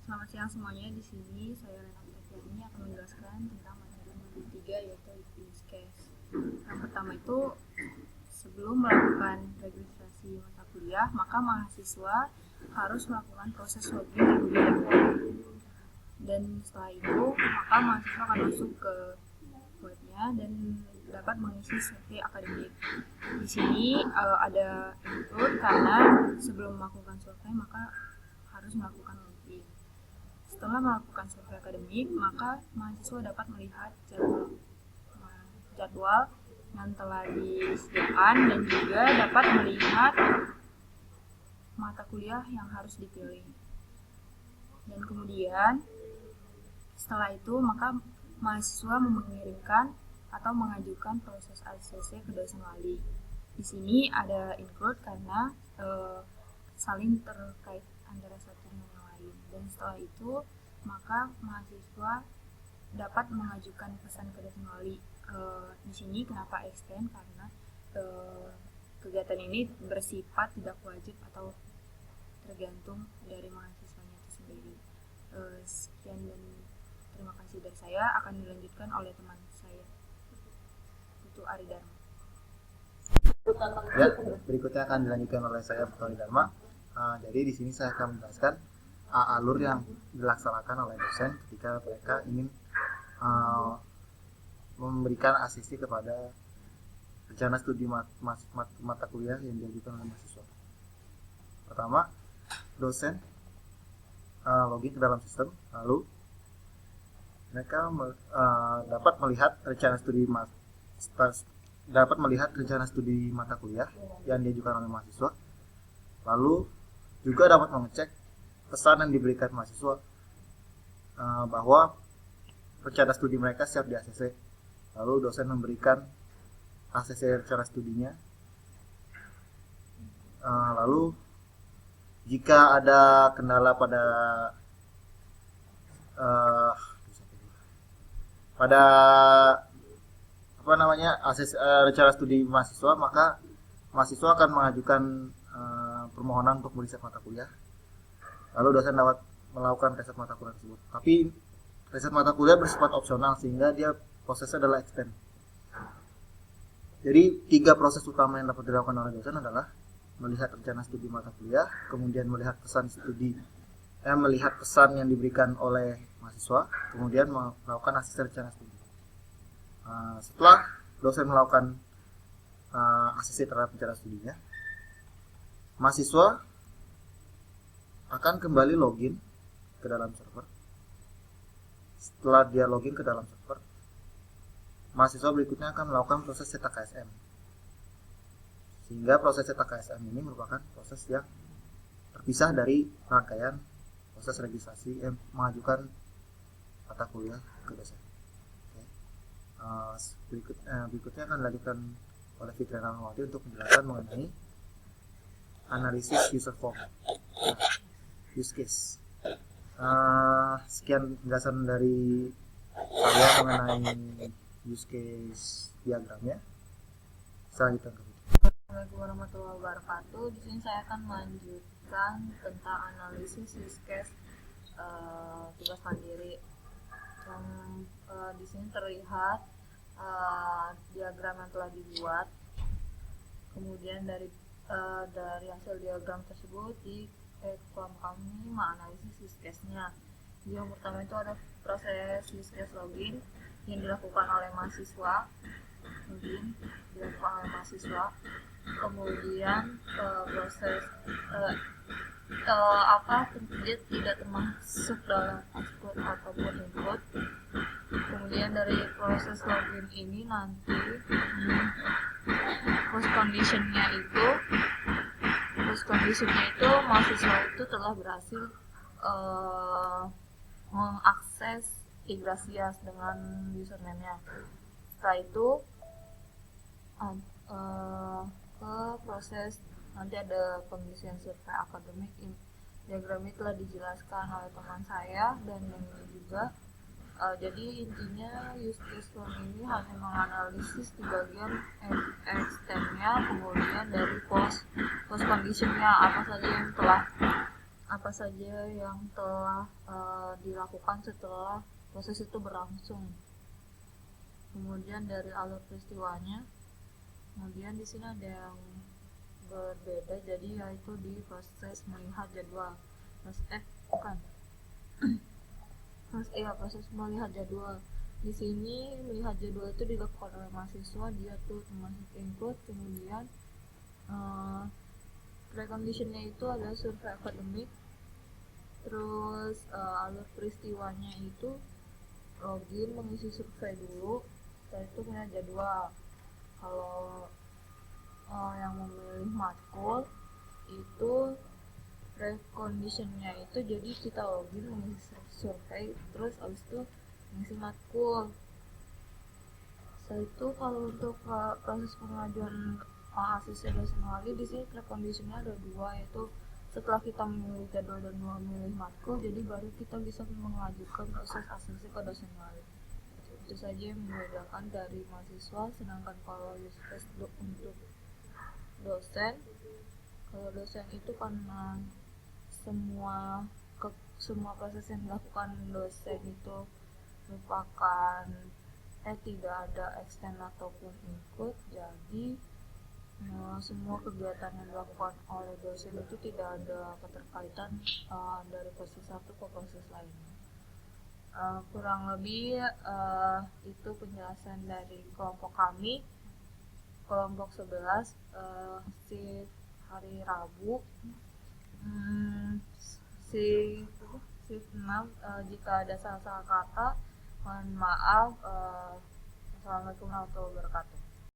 Selamat siang semuanya. Di sini saya Renata Fiani akan menjelaskan tentang materi 3 yaitu use case. Yang pertama itu sebelum melakukan registrasi mata kuliah, maka mahasiswa harus melakukan proses login terlebih dahulu. Dan setelah itu, maka mahasiswa akan masuk ke webnya dan dapat mengisi survei akademik. Di sini ada include karena sebelum melakukan survei maka harus melakukan login. Setelah melakukan survei akademik, maka mahasiswa dapat melihat jadwal yang telah disediakan dan juga dapat melihat mata kuliah yang harus dipilih. Dan kemudian setelah itu maka mahasiswa mengirimkan atau mengajukan proses ACC ke dosen wali. Di sini ada include karena saling terkait antara satu dengan yang lain. Dan setelah itu maka mahasiswa dapat mengajukan pesan ke dosen wali. Di sini kenapa extend karena kegiatan ini bersifat tidak wajib atau tergantung dari mahasiswanya itu sendiri. Sekian dan terima kasih dari saya, akan dilanjutkan oleh teman saya, itu Ari Dharma. Ya, berikutnya akan dilanjutkan oleh saya Putu Ari Dharma. Jadi di sini saya akan menjelaskan alur yang dilaksanakan oleh dosen ketika mereka ingin memberikan asisi kepada rencana studi mata kuliah yang diajukan oleh mahasiswa. Pertama, dosen login ke dalam sistem, lalu mereka dapat melihat rencana studi mata kuliah yang diajukan oleh mahasiswa, lalu juga dapat mengecek pesan yang diberikan mahasiswa bahwa rencana studi mereka siap di ACC. Lalu dosen memberikan ACC rencana studinya. Lalu jika ada kendala pada ACC rencana studi mahasiswa, maka mahasiswa akan mengajukan permohonan untuk meriset mata kuliah. Lalu dosen dapat melakukan riset mata kuliah tersebut. Tapi riset mata kuliah bersifat opsional sehingga dia prosesnya adalah extend. Jadi 3 proses utama yang dapat dilakukan oleh dosen adalah melihat rencana studi mata kuliah, kemudian melihat pesan yang diberikan oleh mahasiswa, kemudian melakukan asisten rencana studi. Setelah dosen melakukan asisten terhadap rencana studinya, mahasiswa akan kembali login ke dalam server. Setelah dia login ke dalam server, mahasiswa berikutnya akan melakukan proses cetak KSM. Sehingga proses cetak KSM ini merupakan proses yang terpisah dari rangkaian proses registrasi yang mengajukan mata kuliah ke dosen. Berikutnya akan dilanjutkan oleh Fitri Rahmawati untuk menjelaskan mengenai analisis user form, use case. Sekian penjelasan dari saya mengenai use case diagramnya. Selanjutnya ke Assalamualaikum warahmatullahi wabarakatuh. Di sini saya akan melanjutkan tentang analisis use case tugas mandiri. Yang di sini terlihat diagram yang telah dibuat. Kemudian dari hasil diagram tersebut di form kami menganalisis use case-nya. Yang pertama itu ada proses use case login yang dilakukan oleh mahasiswa. Kemudian proses dia tidak termasuk dalam output ataupun input. Kemudian dari proses login ini nanti post conditionnya itu mahasiswa itu telah berhasil mengakses Igrasias dengan username-nya. Setelah itu ke proses nanti ada pengisian survei akademik. Diagram ini telah dijelaskan oleh teman saya dan yang juga jadi intinya use case form ini hanya menganalisis di bagian extend-nya, kemudian dari post condition-nya apa saja yang telah apa saja yang telah dilakukan setelah proses itu berlangsung. Kemudian dari alur peristiwanya, kemudian di sini ada yang berbeda, jadi yaitu di proses melihat jadwal. Proses melihat jadwal. Di sini melihat jadwal itu dilakukan oleh mahasiswa, dia tuh termasuk input, kemudian preconditionnya itu adalah survei akademik, terus alur peristiwanya itu login, mengisi survei dulu, setelah itu punya jadwal. Kalau yang memilih matkul itu preconditionnya itu jadi kita login, mengisi survei, terus abis itu mengisi matkul. Setelah itu kalau untuk proses pengajuan ACC dosen wali, di sini preconditionnya ada dua, yaitu setelah kita memilih jadwal dan memilih matkul, jadi baru kita bisa mengajukan proses ACC ke dosen wali. Itu saja yang membedakan dari mahasiswa. Sedangkan kalau use case untuk dosen, kalau dosen itu karena semua proses yang dilakukan dosen itu merupakan tidak ada extend ataupun ikut, jadi semua kegiatan yang dilakukan oleh dosen itu tidak ada keterkaitan dari proses satu ke proses lainnya. Kurang lebih itu penjelasan dari kelompok kami, kelompok 11, shift hari Rabu. Shift 6, jika ada salah-salah kata mohon maaf. Assalamualaikum warahmatullahi wabarakatuh.